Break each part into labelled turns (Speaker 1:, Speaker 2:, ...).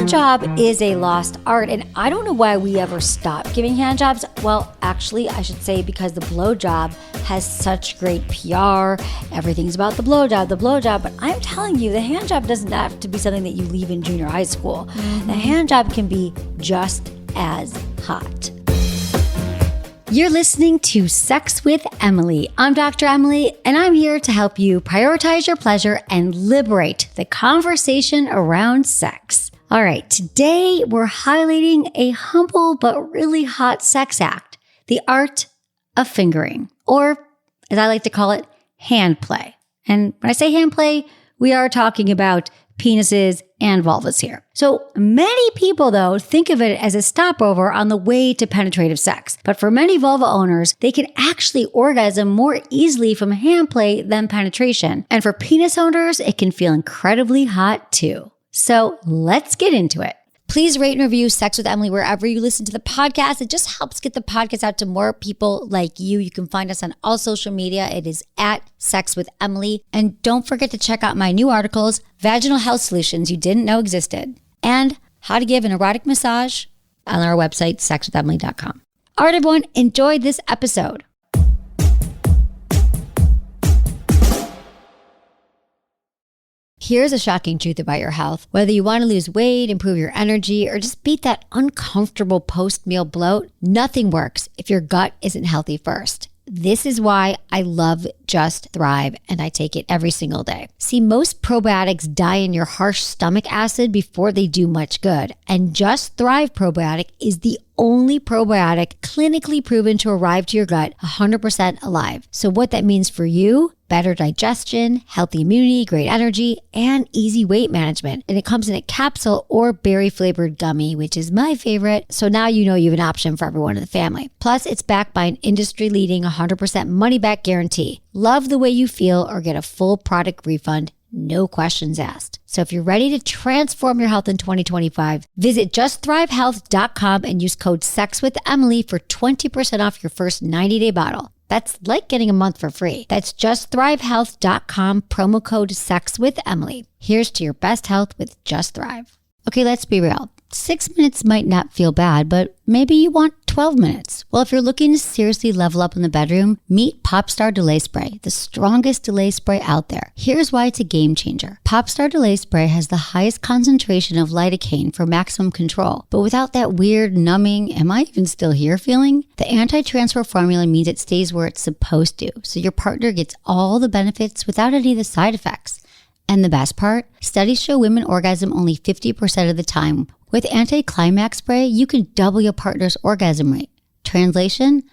Speaker 1: job is a lost art, and I don't know why we ever stopped giving hand jobs. Well, actually, I should say because the blowjob has such great PR. Everything's about the blowjob. But I'm telling you, the hand job doesn't have to be something that you leave in junior high school. The hand job can be just as hot. You're listening to Sex with Emily. I'm Dr. Emily, and I'm here to help you prioritize your pleasure and liberate the conversation around sex. All right, today we're highlighting a humble but really hot sex act, the art of fingering, or as I like to call it, hand play. And when I say hand play, we are talking about penises and vulvas here. So many people, though, think of it as a stopover on the way to penetrative sex. But for many vulva owners, they can actually orgasm more easily from hand play than penetration. And for penis owners, it can feel incredibly hot too. So let's get into it. Please rate and review Sex with Emily wherever you listen to the podcast. It just helps get the podcast out to more people like you. You can find us on all social media. It is at Sex with Emily. And don't forget to check out my new articles, Vaginal Health Solutions You Didn't Know Existed, and How to Give an Erotic Massage on our website, sexwithemily.com. All right, everyone, enjoy this episode. Here's a shocking truth about your health. Whether you want to lose weight, improve your energy, or just beat that uncomfortable post-meal bloat, nothing works if your gut isn't healthy first. This is why I love Just Thrive, and I take it every single day. See, most probiotics die in your harsh stomach acid before they do much good. And Just Thrive probiotic is the only probiotic clinically proven to arrive to your gut 100% alive. So what that means for you: better digestion, healthy immunity, great energy, and easy weight management. And it comes in a capsule or berry-flavored gummy, which is my favorite. So now you know you have an option for everyone in the family. Plus, it's backed by an industry-leading 100% money-back guarantee. Love the way you feel or get a full product refund, no questions asked. So if you're ready to transform your health in 2025, visit justthrivehealth.com and use code SEXWithEmily for 20% off your first 90-day bottle. That's like getting a month for free. That's justthrivehealth.com, promo code SEXWithEmily. Here's to your best health with Just Thrive. Okay, let's be real. 6 minutes might not feel bad, but maybe you want 12 minutes. Well, if you're looking to seriously level up in the bedroom, meet Popstar Delay Spray, the strongest delay spray out there. Here's why it's a game changer. Popstar Delay Spray has the highest concentration of lidocaine for maximum control, but without that weird numbing, am I even still here feeling? The anti-transfer formula means it stays where it's supposed to, so your partner gets all the benefits without any of the side effects. And the best part? Studies show women orgasm only 50% of the time. With anti-climax spray, you can double your partner's orgasm rate. Translation?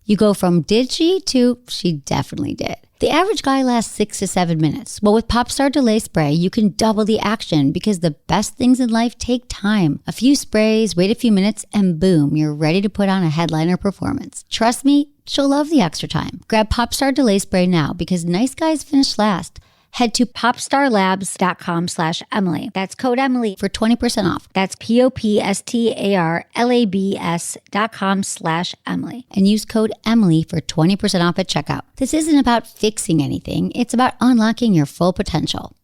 Speaker 1: You go from did she to she definitely did. The average guy lasts 6 to 7 minutes. Well, with Popstar Delay Spray, you can double the action because the best things in life take time. A few sprays, wait a few minutes, and boom, you're ready to put on a headliner performance. Trust me, she'll love the extra time. Grab Popstar Delay Spray now because nice guys finish last. Head to popstarlabs.com/Emily. That's code Emily for 20% off. That's popstarlabs.com/Emily. And use code Emily for 20% off at checkout. This isn't about fixing anything. It's about unlocking your full potential.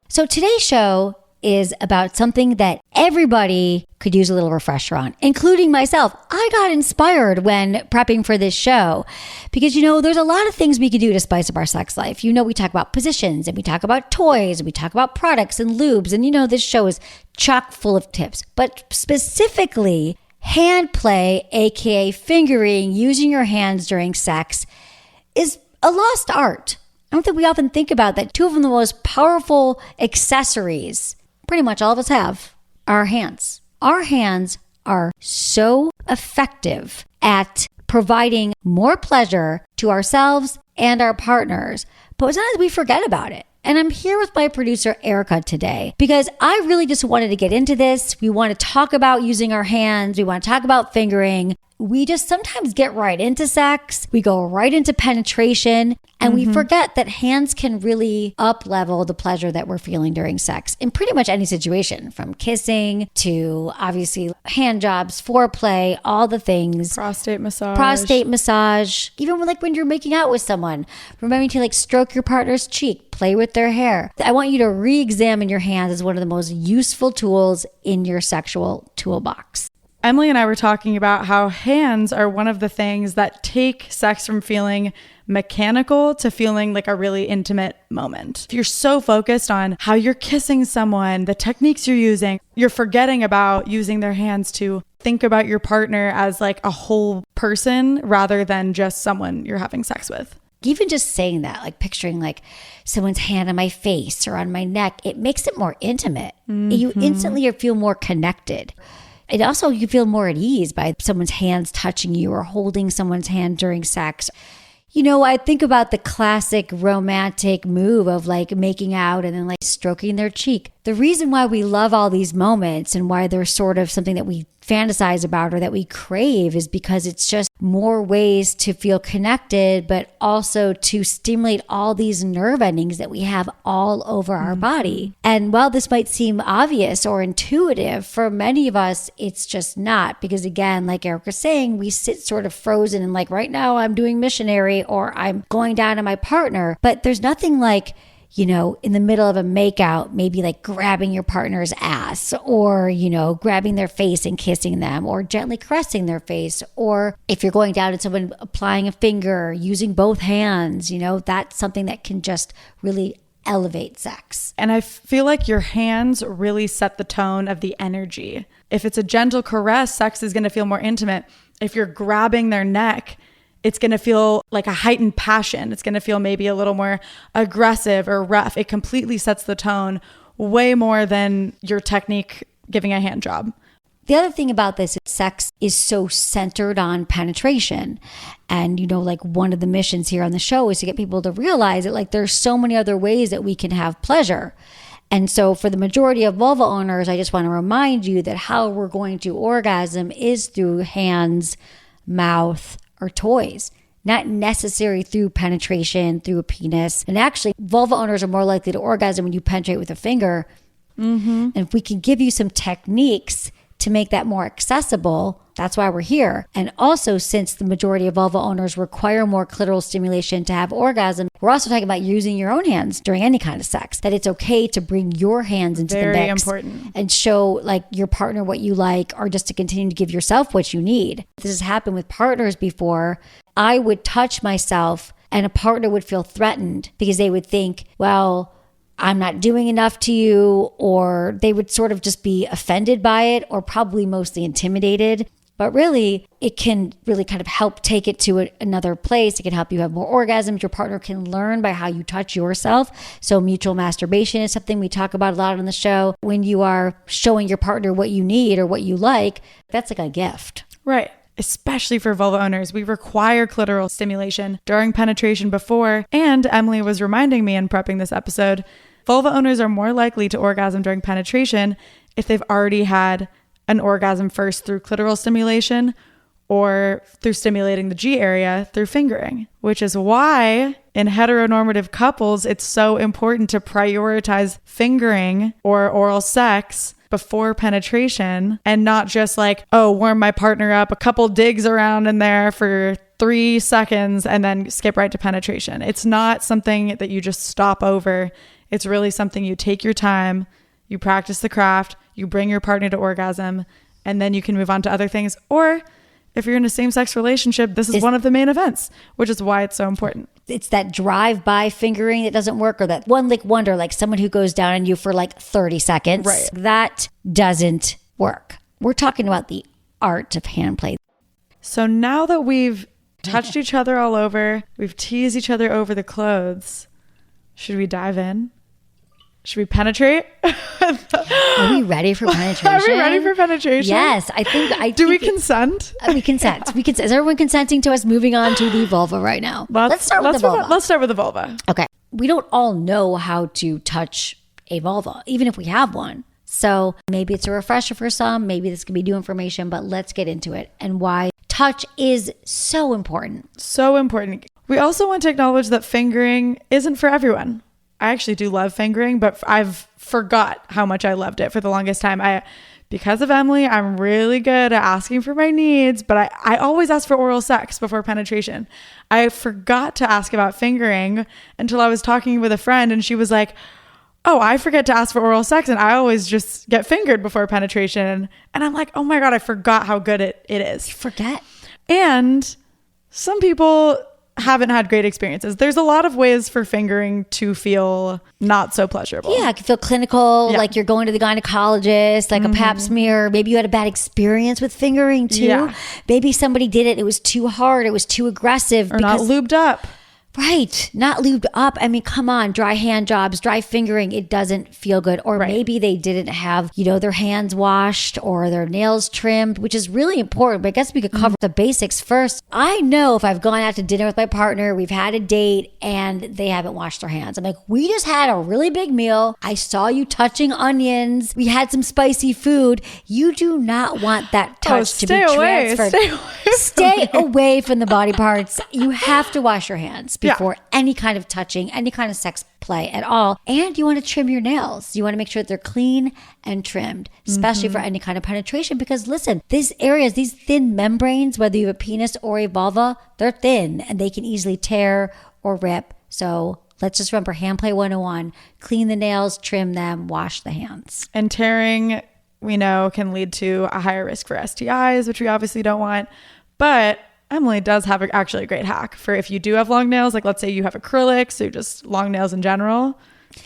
Speaker 1: So today's show is about something that everybody could use a little refresher on, including myself. I got inspired when prepping for this show because, there's a lot of things we could do to spice up our sex life. We talk about positions and we talk about toys and we talk about products and lubes. And this show is chock full of tips, but specifically hand play, AKA fingering, using your hands during sex is a lost art. I don't think we often think about that. Two of the most powerful accessories pretty much all of us have are our hands. Our hands are so effective at providing more pleasure to ourselves and our partners, but sometimes we forget about it. And I'm here with my producer, Erica, today because I really just wanted to get into this. We want to talk about using our hands. We want to talk about fingering. we just sometimes get right into sex. We go right into penetration and we forget that hands can really up level the pleasure that we're feeling during sex in pretty much any situation, from kissing to obviously hand jobs, foreplay, all the things.
Speaker 2: Prostate massage.
Speaker 1: Even when you're making out with someone, remembering to stroke your partner's cheek, play with their hair. I want you to re-examine your hands as one of the most useful tools in your sexual toolbox.
Speaker 2: Emily and I were talking about how hands are one of the things that take sex from feeling mechanical to feeling like a really intimate moment. If you're so focused on how you're kissing someone, the techniques you're using, you're forgetting about using their hands to think about your partner as a whole person rather than just someone you're having sex with.
Speaker 1: Even just saying that, picturing someone's hand on my face or on my neck, it makes it more intimate. You instantly feel more connected. And also you feel more at ease by someone's hands touching you or holding someone's hand during sex. I think about the classic romantic move of making out and then stroking their cheek. The reason why we love all these moments and why they're sort of something that we fantasize about or that we crave is because it's just more ways to feel connected, but also to stimulate all these nerve endings that we have all over our body. And while this might seem obvious or intuitive, for many of us, it's just not, because again, like Eric was saying, we sit sort of frozen and right now I'm doing missionary or I'm going down to my partner, but there's nothing in the middle of a makeout, maybe grabbing your partner's ass or, grabbing their face and kissing them or gently caressing their face. Or if you're going down to someone applying a finger, using both hands, that's something that can just really elevate sex.
Speaker 2: And I feel like your hands really set the tone of the energy. If it's a gentle caress, sex is going to feel more intimate. If you're grabbing their neck, it's going to feel like a heightened passion. It's going to feel maybe a little more aggressive or rough. It completely sets the tone way more than your technique giving a hand job.
Speaker 1: The other thing about this is sex is so centered on penetration. And, one of the missions here on the show is to get people to realize that there's so many other ways that we can have pleasure. And so for the majority of vulva owners, I just want to remind you that how we're going to orgasm is through hands, mouth, or toys, not necessary through penetration, through a penis. And actually, vulva owners are more likely to orgasm when you penetrate with a finger. And if we can give you some techniques to make that more accessible, that's why we're here. And also, since the majority of vulva owners require more clitoral stimulation to have orgasm, we're also talking about using your own hands during any kind of sex, that it's okay to bring your hands into the mix.
Speaker 2: Very important.
Speaker 1: And show your partner what you like, or just to continue to give yourself what you need. This has happened with partners before. I would touch myself and a partner would feel threatened because they would think, well, I'm not doing enough to you, or they would sort of just be offended by it, or probably mostly intimidated. But really, it can really kind of help take it to another place. It can help you have more orgasms. Your partner can learn by how you touch yourself. So mutual masturbation is something we talk about a lot on the show. When you are showing your partner what you need or what you like, that's like a gift.
Speaker 2: Right. Especially for vulva owners, we require clitoral stimulation during penetration before. And Emily was reminding me in prepping this episode, vulva owners are more likely to orgasm during penetration if they've already had an orgasm first through clitoral stimulation or through stimulating the G area through fingering, which is why in heteronormative couples, it's so important to prioritize fingering or oral sex before penetration and not just warm my partner up, a couple digs around in there for 3 seconds and then skip right to penetration. It's not something that you just stop over. It's really something you take your time, you practice the craft, you bring your partner to orgasm, and then you can move on to other things. Or if you're in a same-sex relationship, this is one of the main events, which is why it's so important.
Speaker 1: It's that drive-by fingering that doesn't work, or that one-lick wonder, like someone who goes down on you for 30 seconds.
Speaker 2: Right.
Speaker 1: That doesn't work. We're talking about the art of handplay.
Speaker 2: So now that we've touched each other all over, we've teased each other over the clothes, should we dive in? Should we penetrate?
Speaker 1: Are we ready for penetration?
Speaker 2: Are we ready for penetration?
Speaker 1: Yes, I think.
Speaker 2: Do we consent?
Speaker 1: We consent. We consent. Is everyone consenting to us moving on to the vulva right now? Let's start with the vulva.
Speaker 2: Let's start with the vulva.
Speaker 1: Okay. We don't all know how to touch a vulva, even if we have one. So maybe it's a refresher for some. Maybe this could be new information, but let's get into it and why touch is so important.
Speaker 2: So important. We also want to acknowledge that fingering isn't for everyone. I actually do love fingering, but I've forgot how much I loved it for the longest time. Because of Emily, I'm really good at asking for my needs, but I always ask for oral sex before penetration. I forgot to ask about fingering until I was talking with a friend and she was like, oh, I forget to ask for oral sex and I always just get fingered before penetration. And I'm like, oh my God, I forgot how good it is.
Speaker 1: You forget.
Speaker 2: And some people haven't had great experiences. There's a lot of ways for fingering to feel not so pleasurable.
Speaker 1: Yeah, it can feel clinical, like you're going to the gynecologist, like a pap smear. Maybe you had a bad experience with fingering too.
Speaker 2: Yeah.
Speaker 1: Maybe somebody did it was too hard, it was too aggressive.
Speaker 2: Or not lubed up.
Speaker 1: Right. Not lubed up. I mean, come on, dry hand jobs, dry fingering, it doesn't feel good. Or maybe they didn't have, their hands washed or their nails trimmed, which is really important. But I guess we could cover the basics first. I know if I've gone out to dinner with my partner, we've had a date and they haven't washed their hands. I'm like, we just had a really big meal. I saw you touching onions. We had some spicy food. You do not want that touch to be transferred. Stay away from the body parts. You have to wash your hands before any kind of touching, any kind of sex play at all. And you want to trim your nails. You want to make sure that they're clean and trimmed, especially for any kind of penetration. Because listen, these areas, these thin membranes, whether you have a penis or a vulva, they're thin and they can easily tear or rip. So let's just remember Handplay 101, clean the nails, trim them, wash the hands.
Speaker 2: And tearing, we know, can lead to a higher risk for STIs, which we obviously don't want. But Emily does have actually a great hack for if you do have long nails, like let's say you have acrylics, so just long nails in general.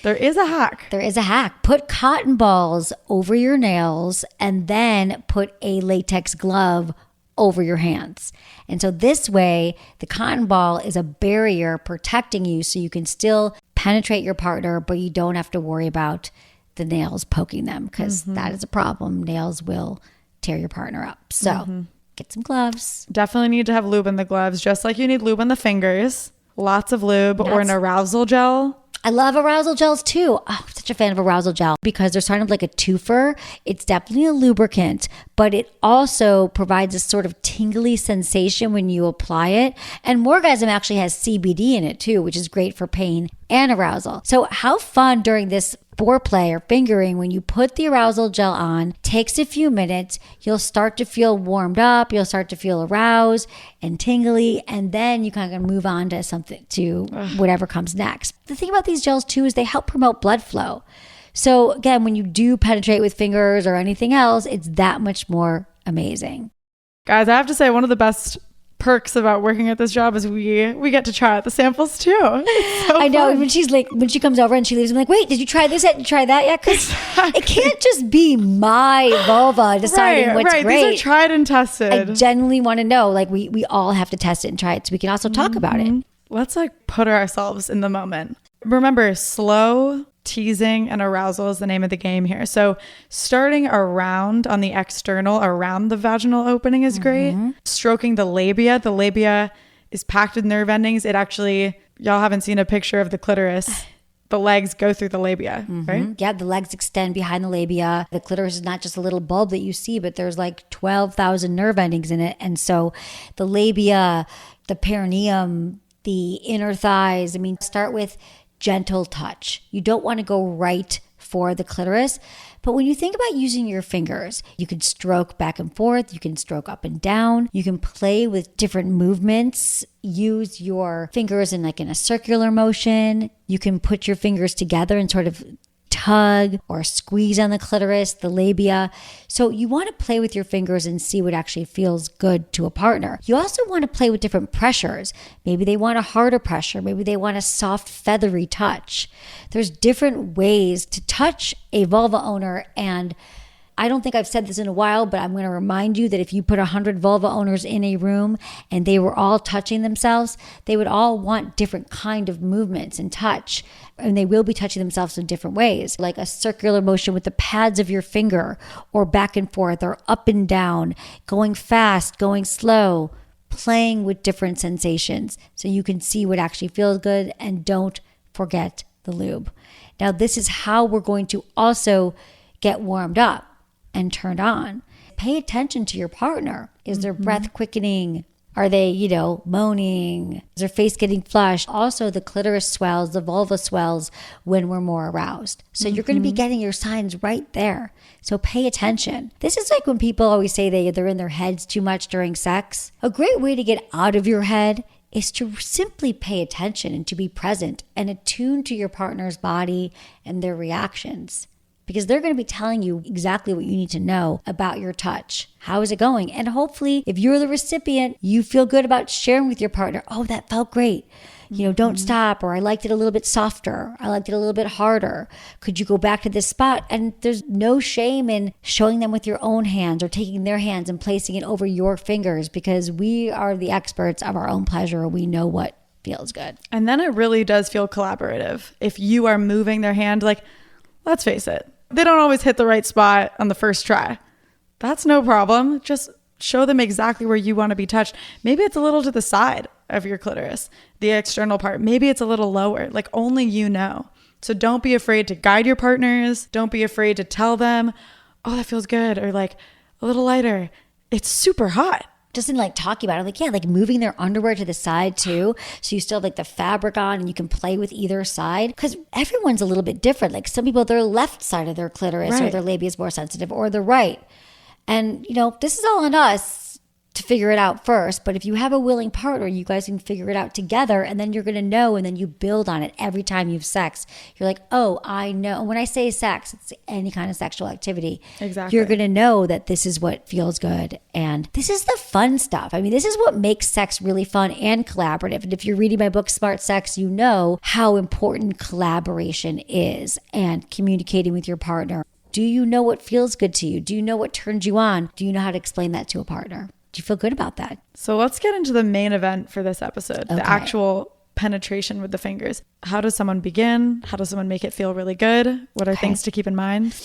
Speaker 2: There is a hack.
Speaker 1: There is a hack. Put cotton balls over your nails and then put a latex glove over your hands. And so this way, the cotton ball is a barrier protecting you so you can still penetrate your partner, but you don't have to worry about the nails poking them because that is a problem. Nails will tear your partner up. So get some gloves.
Speaker 2: Definitely need to have lube in the gloves, just like you need lube on the fingers. Lots of lube or an arousal gel.
Speaker 1: I love arousal gels too. Oh, I'm such a fan of arousal gel because they're sort of like a twofer. It's definitely a lubricant, but it also provides a sort of tingly sensation when you apply it. And Morgasm actually has CBD in it too, which is great for pain and arousal. So how fun during this foreplay or fingering when you put the arousal gel on, takes a few minutes, you'll start to feel warmed up, you'll start to feel aroused and tingly, and then you kind of move on to something, to whatever comes next. The thing about these gels too is they help promote blood flow. So again, when you do penetrate with fingers or anything else, it's that much more amazing.
Speaker 2: Guys, I have to say one of the best perks about working at this job is we get to try out the samples too. So
Speaker 1: I know.
Speaker 2: fun.
Speaker 1: When she comes over and she leaves, I'm like, wait, did you try this yet? Did you try that yet? Because it can't just be my vulva deciding what's great.
Speaker 2: These are tried and tested.
Speaker 1: I genuinely want to know. Like we all have to test it and try it so we can also talk about it.
Speaker 2: Let's put ourselves in the moment. Remember, slow teasing and arousal is the name of the game here. So starting around on the external, around the vaginal opening is great. Stroking the labia. The labia is packed with nerve endings. It actually, y'all haven't seen a picture of the clitoris. The legs go through the labia, right?
Speaker 1: Yeah, the legs extend behind the labia. The clitoris is not just a little bulb that you see, but there's like 12,000 nerve endings in it. And so the labia, the perineum, the inner thighs, start with gentle touch. You don't want to go right for the clitoris. But when you think about using your fingers, you can stroke back and forth, you can stroke up and down, you can play with different movements, use your fingers in a circular motion. You can put your fingers together and sort of tug or squeeze on the clitoris, the labia. So you want to play with your fingers and see what actually feels good to a partner. You also want to play with different pressures. Maybe they want a harder pressure. Maybe they want a soft, feathery touch. There's different ways to touch a vulva owner, and I don't think I've said this in a while, but I'm going to remind you that if you put 100 vulva owners in a room and they were all touching themselves, they would all want different kind of movements and touch. And they will be touching themselves in different ways, like a circular motion with the pads of your finger, or back and forth, or up and down, going fast, going slow, playing with different sensations so you can see what actually feels good, and don't forget the lube. Now, this is how we're going to also get warmed up and turned on. pay attention to your partner. Is their breath quickening? Are they, moaning? Is their face getting flushed? Also, the clitoris swells, the vulva swells when we're more aroused. So you're going to be getting your signs right there. So pay attention. This is like when people always say they're in their heads too much during sex. A great way to get out of your head is to simply pay attention and to be present and attune to your partner's body and their reactions. Because they're going to be telling you exactly what you need to know about your touch. How is it going? And hopefully, if you're the recipient, you feel good about sharing with your partner, oh, that felt great. Don't stop, or I liked it a little bit softer. I liked it a little bit harder. Could you go back to this spot? And there's no shame in showing them with your own hands or taking their hands and placing it over your fingers, because we are the experts of our own pleasure. We know what feels good.
Speaker 2: And then it really does feel collaborative. If you are moving their hand, like, let's face it, they don't always hit the right spot on the first try. That's no problem. Just show them exactly where you want to be touched. Maybe it's a little to the side of your clitoris, the external part. Maybe it's a little lower, like only you know. So don't be afraid to guide your partners. Don't be afraid to tell them, oh, that feels good, or like a little lighter. It's super hot.
Speaker 1: Just in talking about it, like moving their underwear to the side too. So you still have the fabric on and you can play with either side, because everyone's a little bit different. Like some people, their left side of their clitoris or their labia is more sensitive, or the right. And, this is all on us to figure it out first. But if you have a willing partner, you guys can figure it out together, and then you're going to know, and then you build on it every time you have sex. You're like, oh, I know. And when I say sex, it's any kind of sexual activity.
Speaker 2: Exactly.
Speaker 1: You're going to know that this is what feels good. And this is the fun stuff. I mean, this is what makes sex really fun and collaborative. And if you're reading my book, Smart Sex, you know how important collaboration is and communicating with your partner. Do you know what feels good to you? Do you know what turns you on? Do you know how to explain that to a partner? Do you feel good about that?
Speaker 2: So let's get into the main event for this episode, the actual penetration with the fingers. How does someone begin? How does someone make it feel really good? What are things to keep in mind?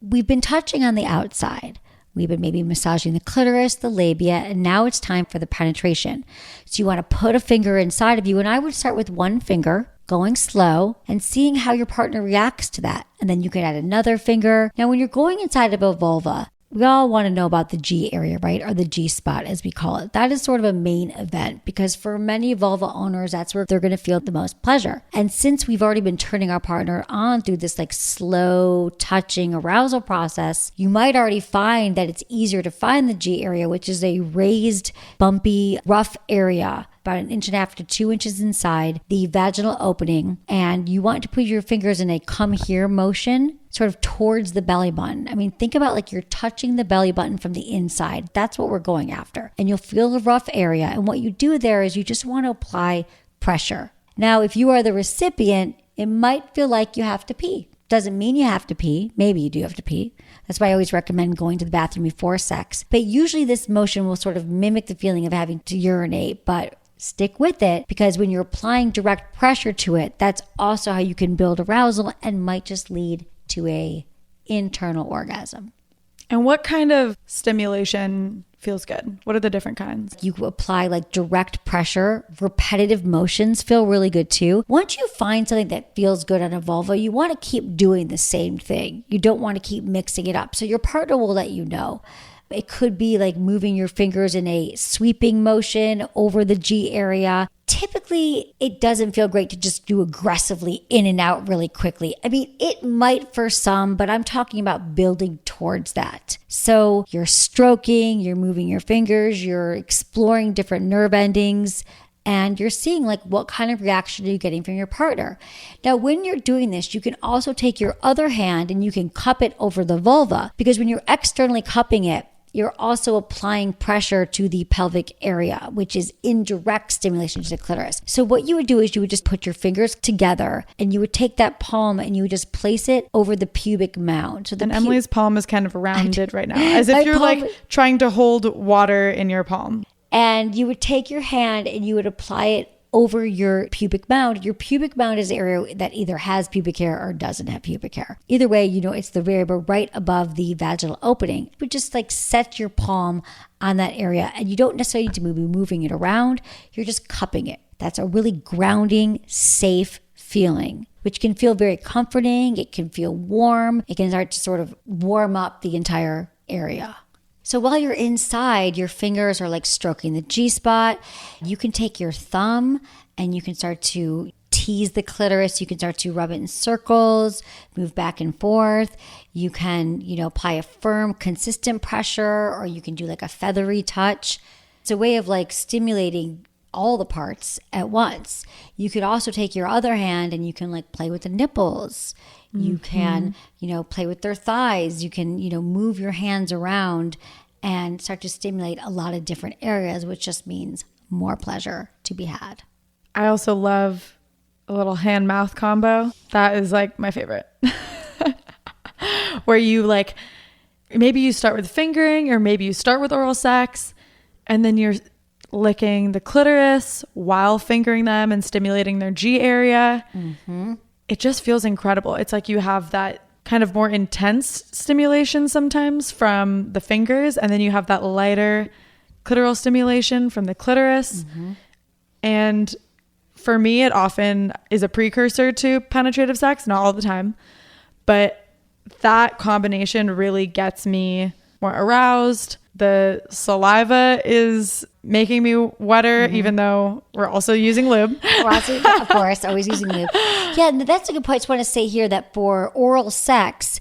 Speaker 1: We've been touching on the outside. We've been maybe massaging the clitoris, the labia, and now it's time for the penetration. So you want to put a finger inside of you, and I would start with one finger, going slow and seeing how your partner reacts to that. And then you can add another finger. Now, when you're going inside of a vulva, we all want to know about the G area, right? Or the G spot, as we call it. That is sort of a main event, because for many vulva owners, that's where they're going to feel the most pleasure. And since we've already been turning our partner on through this slow touching arousal process, you might already find that it's easier to find the G area, which is a raised, bumpy, rough area, about 1.5 to 2 inches inside the vaginal opening. And you want to put your fingers in a come here motion, sort of towards the belly button. I mean, think about you're touching the belly button from the inside. That's what we're going after. And you'll feel a rough area. And what you do there is you just want to apply pressure. Now, if you are the recipient, it might feel like you have to pee. Doesn't mean you have to pee. Maybe you do have to pee. That's why I always recommend going to the bathroom before sex. But usually this motion will sort of mimic the feeling of having to urinate, but stick with it, because when you're applying direct pressure to it, that's also how you can build arousal and might just lead to a internal orgasm.
Speaker 2: And what kind of stimulation feels good? What are the different kinds?
Speaker 1: You apply direct pressure. Repetitive motions feel really good too. Once you find something that feels good on a vulva, you want to keep doing the same thing. You don't want to keep mixing it up. So your partner will let you know. It could be moving your fingers in a sweeping motion over the G area. Typically, it doesn't feel great to just do aggressively in and out really quickly. I mean, it might for some, but I'm talking about building towards that. So you're stroking, you're moving your fingers, you're exploring different nerve endings, and you're seeing what kind of reaction are you getting from your partner. Now, when you're doing this, you can also take your other hand and you can cup it over the vulva, because when you're externally cupping it, you're also applying pressure to the pelvic area, which is indirect stimulation to the clitoris. So what you would do is you would just put your fingers together and you would take that palm and you would just place it over the pubic mound. So
Speaker 2: Emily's palm is kind of rounded right now, as if you're trying to hold water in your palm.
Speaker 1: And you would take your hand and you would apply it over your pubic mound. Your pubic mound is an area that either has pubic hair or doesn't have pubic hair. Either way, it's the variable right above the vaginal opening. But just set your palm on that area, and you don't necessarily need to be moving it around. You're just cupping it. That's a really grounding, safe feeling, which can feel very comforting. It can feel warm. It can start to sort of warm up the entire area. So while you're inside, your fingers are like stroking the G-spot. You can take your thumb and you can start to tease the clitoris. You can start to rub it in circles, move back and forth. You can, apply a firm, consistent pressure, or you can do like a feathery touch. It's a way of like stimulating all the parts at once. You could also take your other hand and you can like play with the nipples. You can, play with their thighs. You can, move your hands around and start to stimulate a lot of different areas, which just means more pleasure to be had.
Speaker 2: I also love a little hand-mouth combo. That is like my favorite. Where you like, maybe you start with fingering or maybe you start with oral sex and then you're licking the clitoris while fingering them and stimulating their G area. It just feels incredible. It's like you have that kind of more intense stimulation sometimes from the fingers, and then you have that lighter clitoral stimulation from the clitoris. And for me, it often is a precursor to penetrative sex, not all the time, but that combination really gets me more aroused. The saliva is making me wetter, even though we're also using lube.
Speaker 1: We're also, of course, always using lube. Yeah, that's a good point. I just want to say here that for oral sex,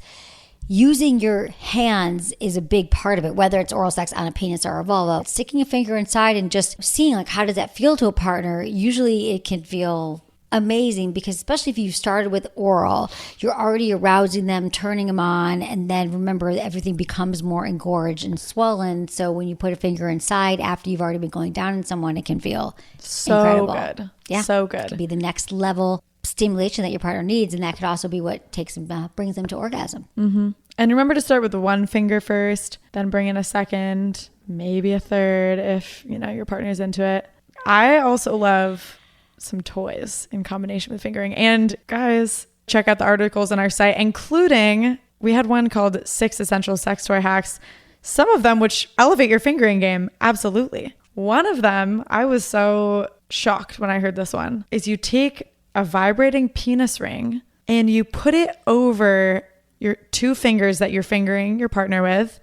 Speaker 1: using your hands is a big part of it, whether it's oral sex on a penis or a vulva. Sticking a finger inside and just seeing like how does that feel to a partner, usually it can feel amazing, because especially if you started with oral, you're already arousing them, turning them on, and then remember everything becomes more engorged and swollen. So when you put a finger inside after you've already been going down on someone, it can feel
Speaker 2: so
Speaker 1: incredible.
Speaker 2: Good.
Speaker 1: Yeah,
Speaker 2: so good.
Speaker 1: It could be the next level stimulation that your partner needs, and that could also be what takes them, brings them to orgasm.
Speaker 2: And remember to start with the one finger first, then bring in a second, maybe a third if your partner's into it. I also love some toys in combination with fingering. And guys, check out the articles on our site, including we had one called 6 Essential Sex Toy Hacks, some of them which elevate your fingering game. Absolutely. One of them, I was so shocked when I heard this one, is you take a vibrating penis ring and you put it over your 2 fingers that you're fingering your partner with.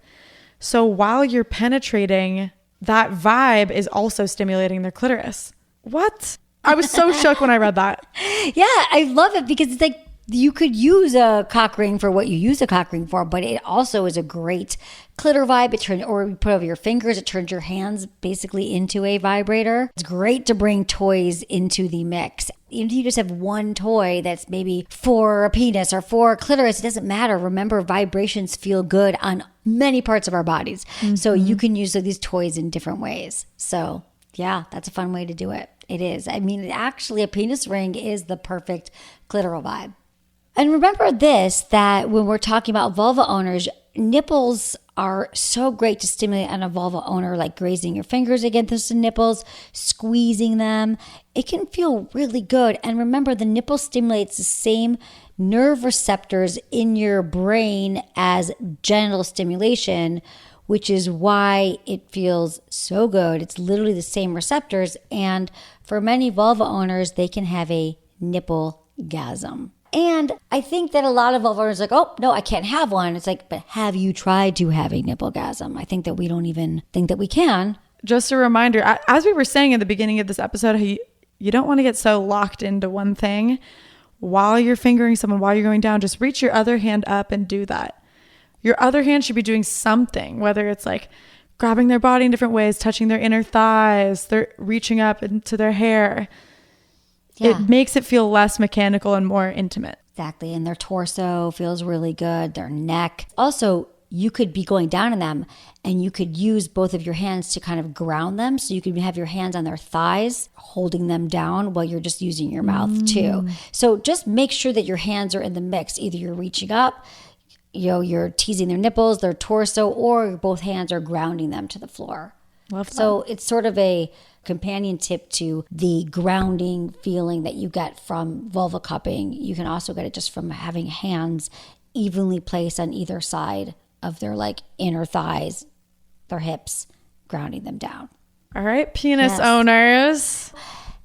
Speaker 2: So while you're penetrating, that vibe is also stimulating their clitoris. What? I was so shocked when I read that.
Speaker 1: Yeah, I love it because it's like you could use a cock ring for what you use a cock ring for, but it also is a great clitor vibe. It turns, or you put over your fingers, it turns your hands basically into a vibrator. It's great to bring toys into the mix. Even if you just have one toy that's maybe for a penis or for a clitoris, it doesn't matter. Remember, vibrations feel good on many parts of our bodies. So you can use these toys in different ways. So yeah, that's a fun way to do it. It is. I mean, actually, a penis ring is the perfect clitoral vibe. And remember this, that when we're talking about vulva owners, nipples are so great to stimulate on a vulva owner, like grazing your fingers against the nipples, squeezing them. It can feel really good. And remember, the nipple stimulates the same nerve receptors in your brain as genital stimulation, which is why it feels so good. It's literally the same receptors. And for many vulva owners, they can have a nipple-gasm. And I think that a lot of vulva owners are like, oh, no, I can't have one. It's like, but have you tried to have a nipple-gasm? I think that we don't even think that we can.
Speaker 2: Just a reminder, as we were saying at the beginning of this episode, you don't want to get so locked into one thing. While you're fingering someone, while you're going down, just reach your other hand up and do that. Your other hand should be doing something, whether it's like grabbing their body in different ways, touching their inner thighs, they're reaching up into their hair. Yeah. It makes it feel less mechanical and more intimate.
Speaker 1: Exactly. And their torso feels really good, their neck. Also, you could be going down on them and you could use both of your hands to kind of ground them. So you could have your hands on their thighs, holding them down while you're just using your mouth too. So just make sure that your hands are in the mix. Either you're reaching up, you're teasing their nipples, their torso, or both hands are grounding them to the floor.
Speaker 2: Love that.
Speaker 1: So it's sort of a companion tip to the grounding feeling that you get from vulva cupping. You can also get it just from having hands evenly placed on either side of their like inner thighs, their hips, grounding them down.
Speaker 2: All right, penis owners.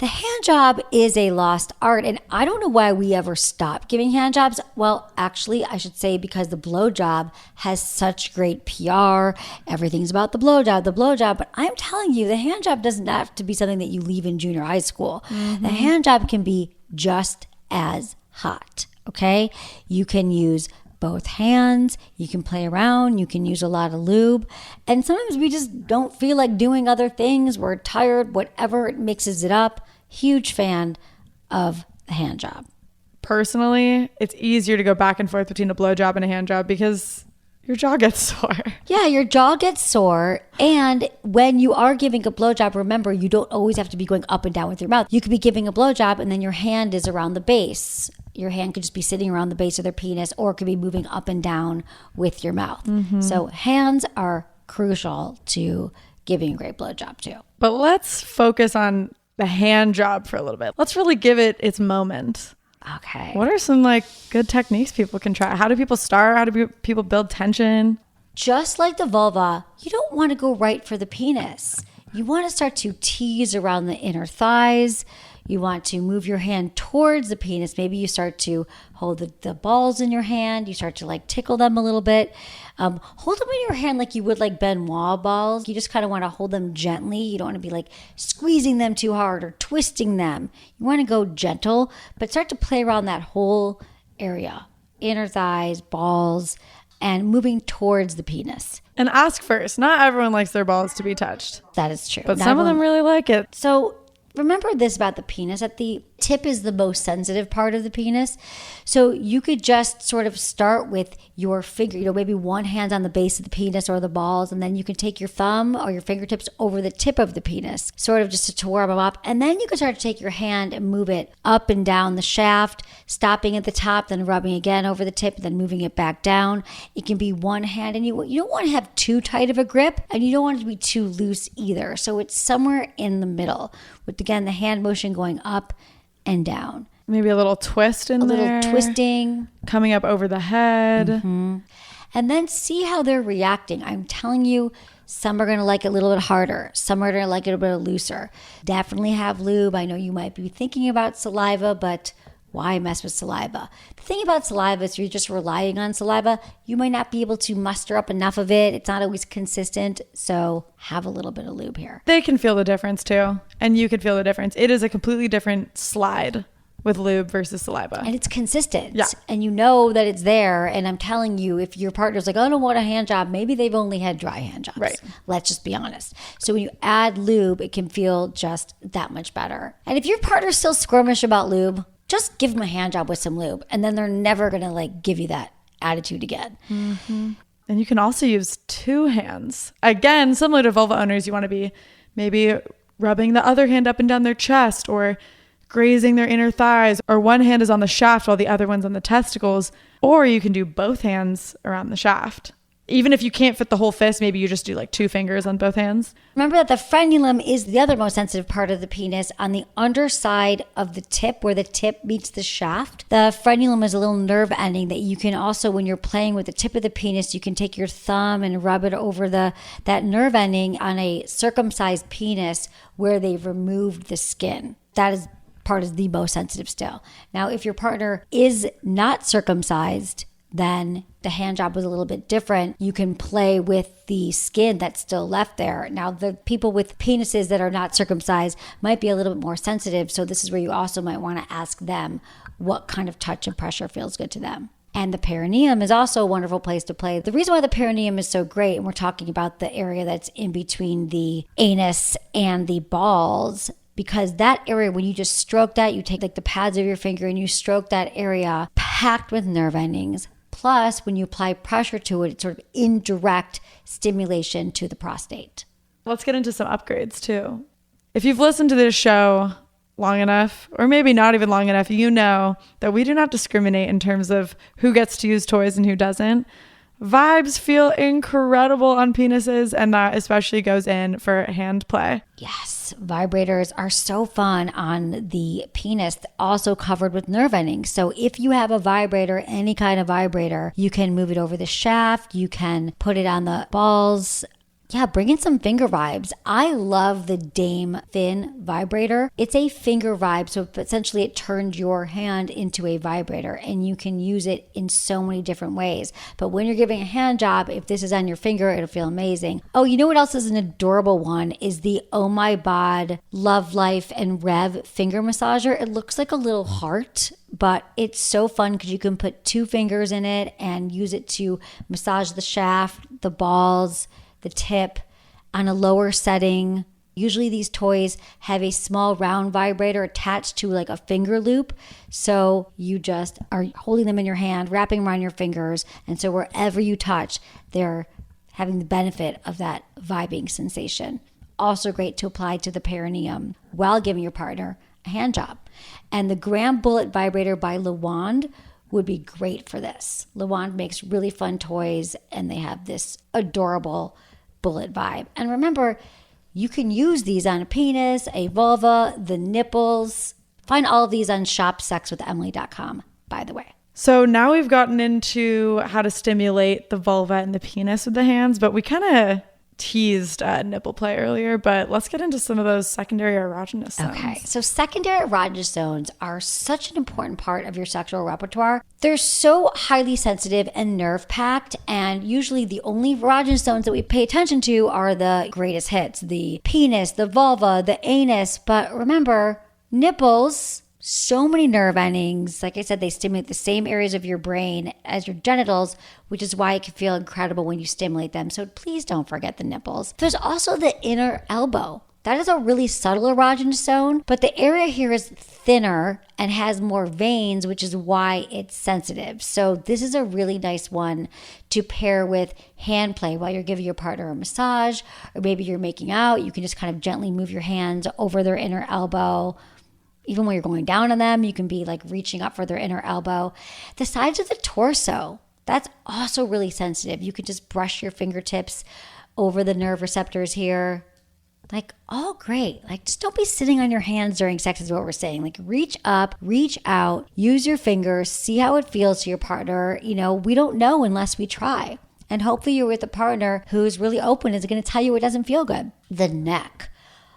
Speaker 1: The hand job is a lost art, and I don't know why we ever stopped giving hand jobs. Well, actually, I should say because the blowjob has such great PR. Everything's about the blowjob. But I'm telling you, the hand job doesn't have to be something that you leave in junior high school. The hand job can be just as hot, okay? You can use both hands, you can play around, you can use a lot of lube, and sometimes we just don't feel like doing other things, we're tired, whatever, it mixes it up. Huge fan of the hand job.
Speaker 2: Personally, it's easier to go back and forth between a blowjob and a hand job because your jaw gets sore.
Speaker 1: Yeah, your jaw gets sore, and when you are giving a blowjob, remember, you don't always have to be going up and down with your mouth. You could be giving a blowjob and then your hand is around the base. Your hand could just be sitting around the base of their penis, or it could be moving up and down with your mouth. So hands are crucial to giving a great blowjob too.
Speaker 2: But let's focus on the hand job for a little bit. Let's really give it its moment.
Speaker 1: Okay.
Speaker 2: What are some good techniques people can try? How do people start? How do people build tension?
Speaker 1: Just like the vulva, you don't want to go right for the penis. You want to start to tease around the inner thighs. You want to move your hand towards the penis. Maybe you start to hold the balls in your hand. You start to tickle them a little bit. Hold them in your hand like you would Benoit balls. You just kind of want to hold them gently. You don't want to be squeezing them too hard or twisting them. You want to go gentle, but start to play around that whole area. Inner thighs, balls, and moving towards the penis.
Speaker 2: And ask first. Not everyone likes their balls to be touched.
Speaker 1: That is true.
Speaker 2: But some of them really like it.
Speaker 1: So remember this about the penis, that the tip is the most sensitive part of the penis. So you could just sort of start with your finger, maybe one hand on the base of the penis or the balls, and then you can take your thumb or your fingertips over the tip of the penis, sort of just to warm them up. And then you can start to take your hand and move it up and down the shaft, stopping at the top, then rubbing again over the tip, then moving it back down. It can be one hand, and you don't want to have too tight of a grip, and you don't want it to be too loose either. So it's somewhere in the middle, with, again, the hand motion going up and down.
Speaker 2: Maybe a little twist in there.
Speaker 1: A little twisting.
Speaker 2: Coming up over the head.
Speaker 1: And then see how they're reacting. I'm telling you, some are going to like it a little bit harder. Some are going to like it a bit looser. Definitely have lube. I know you might be thinking about saliva, but why mess with saliva? The thing about saliva is you're just relying on saliva. You might not be able to muster up enough of it. It's not always consistent. So have a little bit of lube here.
Speaker 2: They can feel the difference too. And you can feel the difference. It is a completely different slide with lube versus saliva.
Speaker 1: And it's consistent.
Speaker 2: Yeah.
Speaker 1: And you know that it's there. And I'm telling you, if your partner's like, I don't want a hand job, maybe they've only had dry hand jobs.
Speaker 2: Right.
Speaker 1: Let's just be honest. So when you add lube, it can feel just that much better. And if your partner's still squirmish about lube, just give them a hand job with some lube. And then they're never going to give you that attitude again.
Speaker 2: And you can also use two hands. Again, similar to vulva owners, you want to be maybe rubbing the other hand up and down their chest, or grazing their inner thighs, or one hand is on the shaft while the other one's on the testicles, or you can do both hands around the shaft. Even if you can't fit the whole fist, maybe you just do 2 fingers on both hands.
Speaker 1: Remember that the frenulum is the other most sensitive part of the penis. On the underside of the tip, where the tip meets the shaft, the frenulum is a little nerve ending that you can also, when you're playing with the tip of the penis, you can take your thumb and rub it over that nerve ending on a circumcised penis where they've removed the skin. That is part is the most sensitive still. Now, if your partner is not circumcised, then the hand job was a little bit different. You can play with the skin that's still left there. Now, the people with penises that are not circumcised might be a little bit more sensitive. So this is where you also might want to ask them what kind of touch and pressure feels good to them. And the perineum is also a wonderful place to play. The reason why the perineum is so great, and we're talking about the area that's in between the anus and the balls, because that area, when you just stroke that, you take the pads of your finger and you stroke that area, packed with nerve endings. Plus, when you apply pressure to it, it's sort of indirect stimulation to the prostate.
Speaker 2: Let's get into some upgrades too. If you've listened to this show long enough, or maybe not even long enough, you know that we do not discriminate in terms of who gets to use toys and who doesn't. Vibes feel incredible on penises, and that especially goes in for hand play.
Speaker 1: Yes, vibrators are so fun on the penis, also covered with nerve endings. So if you have a vibrator, any kind of vibrator, you can move it over the shaft, you can put it on the balls, Yeah, bring in some finger vibes. I love the Dame Fin vibrator. It's a finger vibe, so essentially it turns your hand into a vibrator, and you can use it in so many different ways. But when you're giving a hand job, if this is on your finger, it'll feel amazing. Oh, you know what else is an adorable one is the Oh My Bod Love Life and Rev finger massager. It looks like a little heart, but it's so fun because you can put 2 fingers in it and use it to massage the shaft, the balls, the tip on a lower setting. Usually these toys have a small round vibrator attached to like a finger loop. So you just are holding them in your hand, wrapping around your fingers. And so wherever you touch, they're having the benefit of that vibing sensation. Also great to apply to the perineum while giving your partner a hand job. And the Graham Bullet Vibrator by LeWand would be great for this. LeWand makes really fun toys, and they have this adorable bullet vibe. And remember, you can use these on a penis, a vulva, the nipples. Find all of these on shopsexwithemily.com, by the way.
Speaker 2: So now we've gotten into how to stimulate the vulva and the penis with the hands, but we kind of teased nipple play earlier, but let's get into some of those secondary erogenous zones.
Speaker 1: Okay, so secondary erogenous zones are such an important part of your sexual repertoire. They're so highly sensitive and nerve packed, and usually the only erogenous zones that we pay attention to are the greatest hits, the penis, the vulva, the anus. But remember, nipples, so many nerve endings. Like I said, they stimulate the same areas of your brain as your genitals, which is why it can feel incredible when you stimulate them. So please don't forget the nipples. There's also the inner elbow. That is a really subtle erogenous zone, but the area here is thinner and has more veins, which is why it's sensitive. So this is a really nice one to pair with hand play while you're giving your partner a massage, or maybe you're making out. You can just kind of gently move your hands over their inner elbow. Even when you're going down on them, you can be like reaching up for their inner elbow. The sides of the torso, that's also really sensitive. You could just brush your fingertips over the nerve receptors here. Like, oh, great. Like, just don't be sitting on your hands during sex is what we're saying. Like, reach up, reach out, use your fingers, see how it feels to your partner. You know, we don't know unless we try. And hopefully you're with a partner who's really open, is going to tell you it doesn't feel good. The neck.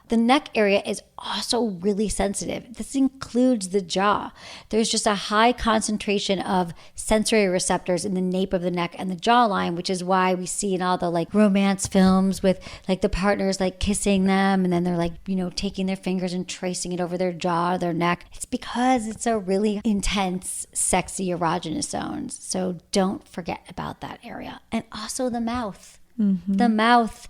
Speaker 1: The neck area is also really sensitive. This includes the jaw. There's just a high concentration of sensory receptors in the nape of the neck and the jawline, which is why we see in all the like romance films with like the partners like kissing them, and then they're like, you know, taking their fingers and tracing it over their jaw or their neck. It's because it's a really intense, sexy erogenous zone. So don't forget about that area. And also the mouth. The mouth.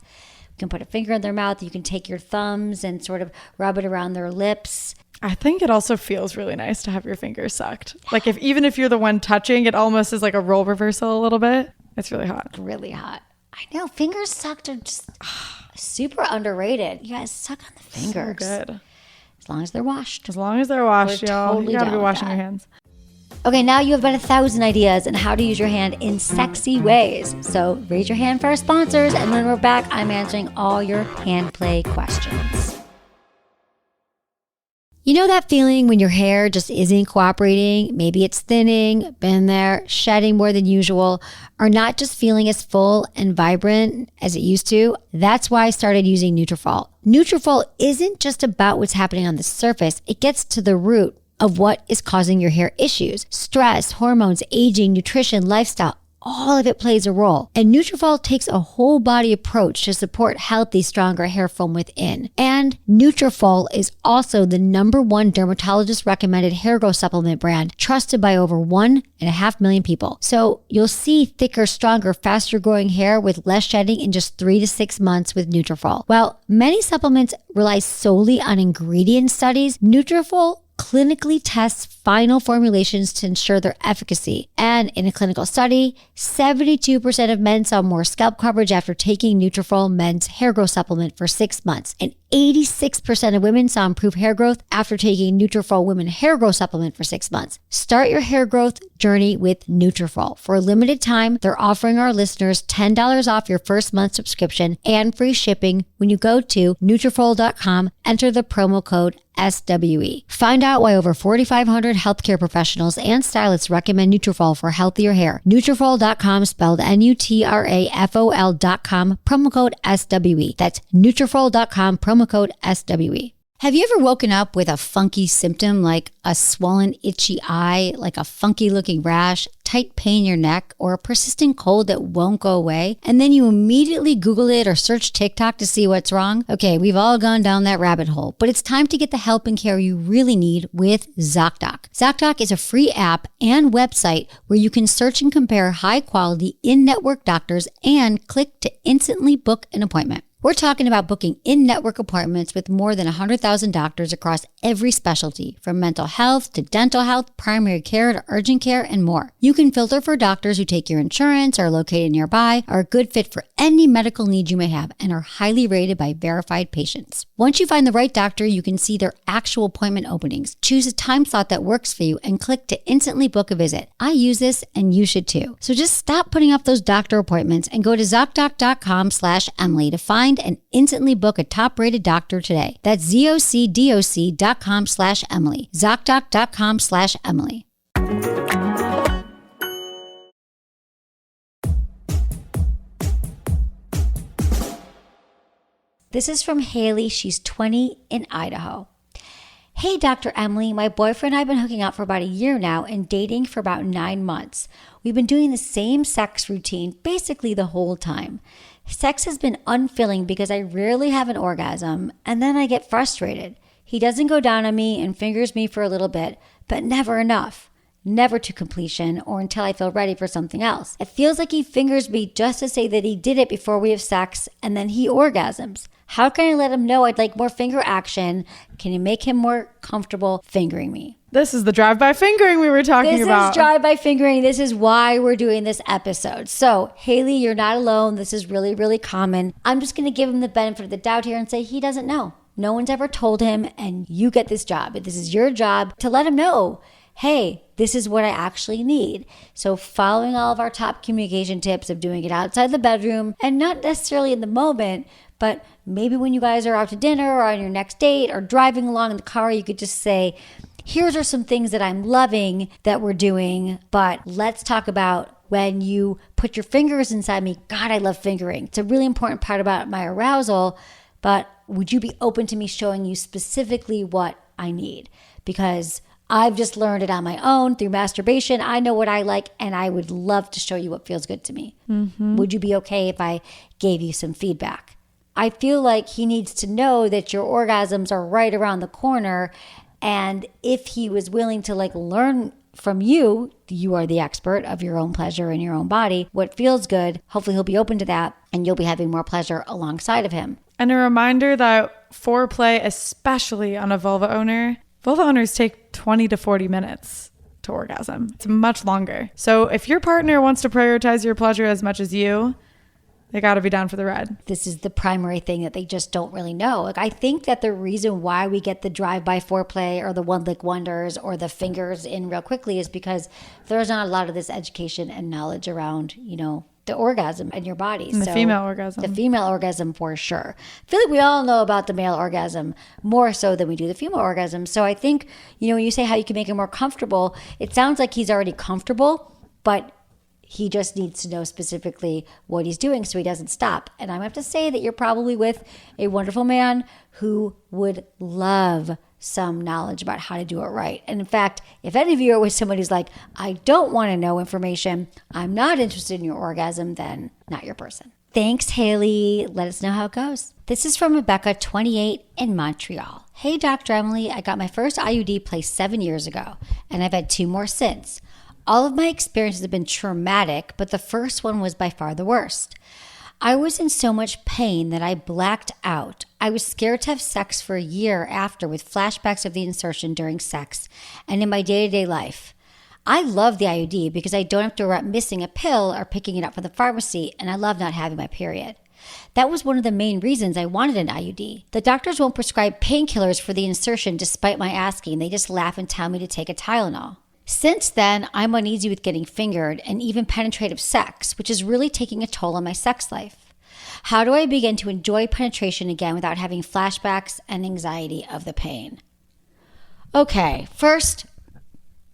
Speaker 1: You can put a finger in their mouth. You can take your thumbs and sort of rub it around their lips.
Speaker 2: I think it also feels really nice to have your fingers sucked. Like even if you're the one touching, it almost is like a role reversal a little bit. It's really hot.
Speaker 1: Really hot. I know. Fingers sucked are just super underrated. You guys suck on the fingers.
Speaker 2: So good.
Speaker 1: As long as they're washed.
Speaker 2: As long as they're washed, y'all.
Speaker 1: Totally
Speaker 2: you gotta be
Speaker 1: down with
Speaker 2: washing
Speaker 1: that.
Speaker 2: your hands.
Speaker 1: Okay, now you have about 1,000 ideas on how to use your hand in sexy ways. So raise your hand for our sponsors, and when we're back, I'm answering all your hand play questions. You know that feeling when your hair just isn't cooperating? Maybe it's thinning, been there, shedding more than usual, or not just feeling as full and vibrant as it used to? That's why I started using Nutrafol. Nutrafol isn't just about what's happening on the surface. It gets to the root of what is causing your hair issues. Stress, hormones, aging, nutrition, lifestyle, all of it plays a role. And Nutrafol takes a whole body approach to support healthy, stronger hair from within. And Nutrafol is also the #1 dermatologist recommended hair growth supplement brand, trusted by over 1.5 million people. So you'll see thicker, stronger, faster growing hair with less shedding in just 3 to 6 months with Nutrafol. While many supplements rely solely on ingredient studies, Nutrafol clinically tests final formulations to ensure their efficacy. And in a clinical study, 72% of men saw more scalp coverage after taking Nutrafol men's hair growth supplement for 6 months. And 86% of women saw improved hair growth after taking Nutrafol women hair growth supplement for 6 months. Start your hair growth journey with Nutrafol. For a limited time, they're offering our listeners $10 off your first month subscription and free shipping when you go to Nutrafol.com, enter the promo code SWE. Find out why over 4,500 healthcare professionals and stylists recommend Nutrafol for healthier hair. Nutrafol.com, spelled Nutrafol.com, promo code SWE. That's Nutrafol.com, promo code SWE. Have you ever woken up with a funky symptom like a swollen, itchy eye, like a funky looking rash, tight pain in your neck, or a persistent cold that won't go away? And then you immediately Google it or search TikTok to see what's wrong? Okay, we've all gone down that rabbit hole, but it's time to get the help and care you really need with ZocDoc. ZocDoc is a free app and website where you can search and compare high quality in-network doctors and click to instantly book an appointment. We're talking about booking in-network appointments with more than 100,000 doctors across every specialty, from mental health to dental health, primary care to urgent care, and more. You can filter for doctors who take your insurance, are located nearby, are a good fit for any medical need you may have, and are highly rated by verified patients. Once you find the right doctor, you can see their actual appointment openings, choose a time slot that works for you, and click to instantly book a visit. I use this, and you should too. So just stop putting off those doctor appointments and go to ZocDoc.com/Emily to find and instantly book a top-rated doctor today. That's ZocDoc.com/Emily. ZocDoc.com/Emily. This is from Haley. She's 20 in Idaho. Hey, Dr. Emily, my boyfriend and I have been hooking out for about a year now and dating for about 9 months. We've been doing the same sex routine basically the whole time. Sex has been unfilling because I rarely have an orgasm, and then I get frustrated. He doesn't go down on me and fingers me for a little bit, but never enough. Never to completion or until I feel ready for something else. It feels like he fingers me just to say that he did it before we have sex, and then he orgasms. How can I let him know I'd like more finger action? Can you make him more comfortable fingering me?
Speaker 2: This is the drive-by fingering we were talking about.
Speaker 1: This is drive-by fingering. This is why we're doing this episode. So, Haley, you're not alone. This is really, really common. I'm just going to give him the benefit of the doubt here and say he doesn't know. No one's ever told him, and you get this job. This is your job to let him know, hey, this is what I actually need. So following all of our top communication tips of doing it outside the bedroom and not necessarily in the moment, but maybe when you guys are out to dinner or on your next date or driving along in the car, you could just say, here are some things that I'm loving that we're doing, but let's talk about when you put your fingers inside me. God, I love fingering. It's a really important part about my arousal, but would you be open to me showing you specifically what I need? Because I've just learned it on my own through masturbation. I know what I like, and I would love to show you what feels good to me. Mm-hmm. Would you be okay if I gave you some feedback? I feel like he needs to know that your orgasms are right around the corner. And if he was willing to learn from you, you are the expert of your own pleasure in your own body, what feels good, hopefully he'll be open to that and you'll be having more pleasure alongside of him.
Speaker 2: And a reminder that foreplay, especially on a vulva owners take 20 to 40 minutes to orgasm. It's much longer. So if your partner wants to prioritize your pleasure as much as you, they got to be down for the ride.
Speaker 1: This is the primary thing that they just don't really know. I think that the reason why we get the drive-by foreplay or the one-lick wonders or the fingers in real quickly is because there's not a lot of this education and knowledge around, the orgasm in your body.
Speaker 2: And the female orgasm.
Speaker 1: The female orgasm for sure. I feel like we all know about the male orgasm more so than we do the female orgasm. So I think, when you say how you can make him more comfortable, it sounds like he's already comfortable, but he just needs to know specifically what he's doing so he doesn't stop. And I have to say that you're probably with a wonderful man who would love some knowledge about how to do it right. And in fact, if any of you are with somebody who's like, I don't want to know information, I'm not interested in your orgasm, then not your person. Thanks, Haley. Let us know how it goes. This is from Rebecca, 28 in Montreal. Hey, Dr. Emily, I got my first IUD placed 7 years ago, and I've had 2 more since. All of my experiences have been traumatic, but the first one was by far the worst. I was in so much pain that I blacked out. I was scared to have sex for a year after with flashbacks of the insertion during sex and in my day-to-day life. I love the IUD because I don't have to worry about missing a pill or picking it up from the pharmacy, and I love not having my period. That was one of the main reasons I wanted an IUD. The doctors won't prescribe painkillers for the insertion despite my asking. They just laugh and tell me to take a Tylenol. Since then, I'm uneasy with getting fingered and even penetrative sex, which is really taking a toll on my sex life. How do I begin to enjoy penetration again without having flashbacks and anxiety of the pain? Okay, first,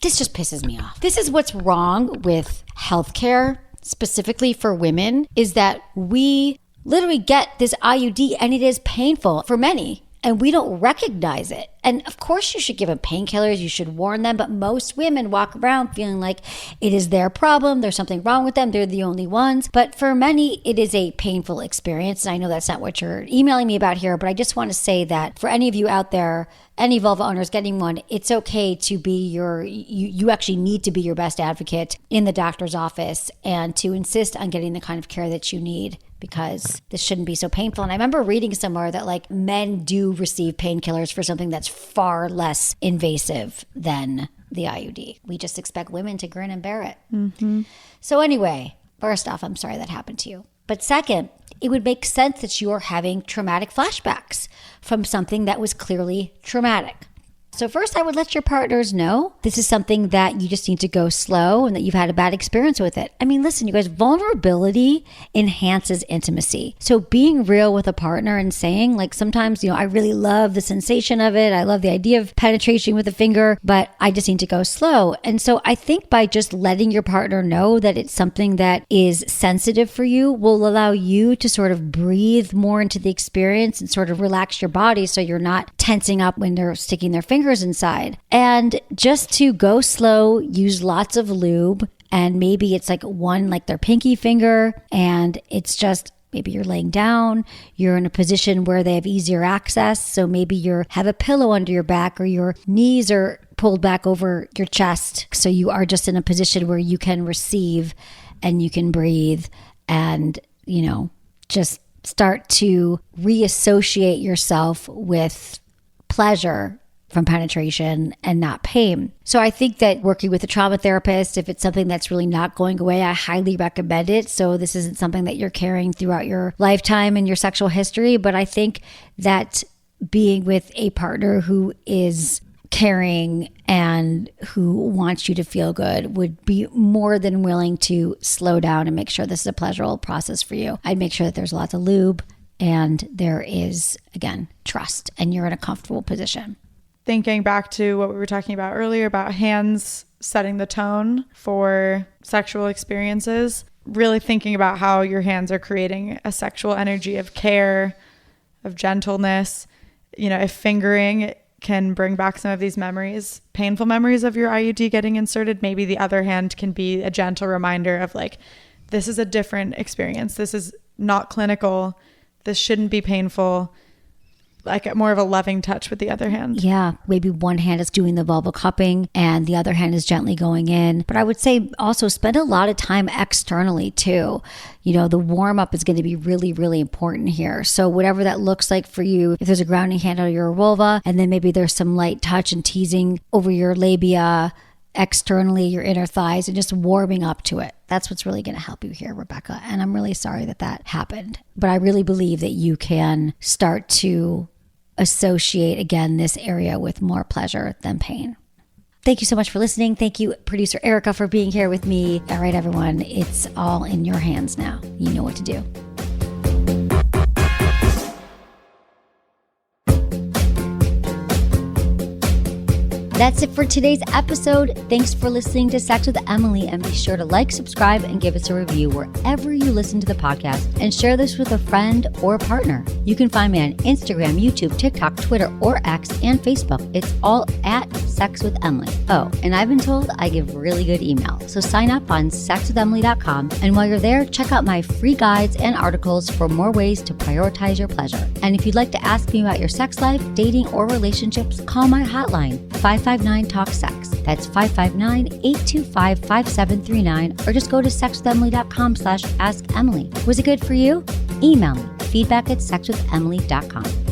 Speaker 1: this just pisses me off. This is what's wrong with healthcare, specifically for women, is that we literally get this IUD and it is painful for many. And we don't recognize it. And of course you should give them painkillers, you should warn them, but most women walk around feeling like it is their problem, there's something wrong with them, they're the only ones. But for many, it is a painful experience. And I know that's not what you're emailing me about here, but I just want to say that for any of you out there, any vulva owners getting one, it's okay to be you actually need to be your best advocate in the doctor's office and to insist on getting the kind of care that you need, because this shouldn't be so painful. And I remember reading somewhere that like men do receive painkillers for something that's far less invasive than the IUD. We just expect women to grin and bear it. Mm-hmm. So anyway, first off, I'm sorry that happened to you. But second, it would make sense that you're having traumatic flashbacks from something that was clearly traumatic. So first, I would let your partners know this is something that you just need to go slow and that you've had a bad experience with it. I mean, listen, you guys, vulnerability enhances intimacy. So being real with a partner and saying, like, sometimes, I really love the sensation of it. I love the idea of penetration with a finger, but I just need to go slow. And so I think by just letting your partner know that it's something that is sensitive for you will allow you to sort of breathe more into the experience and sort of relax your body so you're not tensing up when they're sticking their fingers inside. And just to go slow, use lots of lube, and maybe it's like their pinky finger, and it's just maybe you're laying down, you're in a position where they have easier access, so maybe you have a pillow under your back or your knees are pulled back over your chest, so you are just in a position where you can receive and you can breathe and just start to reassociate yourself with pleasure from penetration and not pain. So I think that working with a trauma therapist, if it's something that's really not going away, I highly recommend it. So this isn't something that you're carrying throughout your lifetime and your sexual history. But I think that being with a partner who is caring and who wants you to feel good would be more than willing to slow down and make sure this is a pleasurable process for you. I'd make sure that there's lots of lube and there is, again, trust and you're in a comfortable position.
Speaker 2: Thinking back to what we were talking about earlier about hands setting the tone for sexual experiences, really thinking about how your hands are creating a sexual energy of care, of gentleness. If fingering can bring back some of these memories, painful memories of your IUD getting inserted, maybe the other hand can be a gentle reminder of like, this is a different experience. This is not clinical. This shouldn't be painful. Like more of a loving touch with the other hand.
Speaker 1: Yeah, maybe one hand is doing the vulva cupping and the other hand is gently going in. But I would say also spend a lot of time externally too. The warm up is going to be really, really important here. So whatever that looks like for you, if there's a grounding hand on your vulva and then maybe there's some light touch and teasing over your labia, externally, your inner thighs, and just warming up to it. That's what's really going to help you here, Rebecca. And I'm really sorry that happened. But I really believe that you can start to associate, again, this area with more pleasure than pain. Thank you so much for listening. Thank you, producer Erica, for being here with me. All right, everyone, it's all in your hands now. You know what to do. That's it for today's episode. Thanks for listening to Sex with Emily, and be sure to like, subscribe, and give us a review wherever you listen to the podcast, and share this with a friend or partner. You can find me on Instagram, YouTube, TikTok, Twitter, or X, and Facebook. It's all at Sex with Emily. Oh, and I've been told I give really good email, so sign up on sexwithemily.com, and while you're there, check out my free guides and articles for more ways to prioritize your pleasure. And if you'd like to ask me about your sex life, dating, or relationships, call my hotline, 559-TALK-SEX. That's 559-825-5739, or just go to sexwithemily.com/askemily. Was it good for you? Email me, feedback@sexwithemily.com.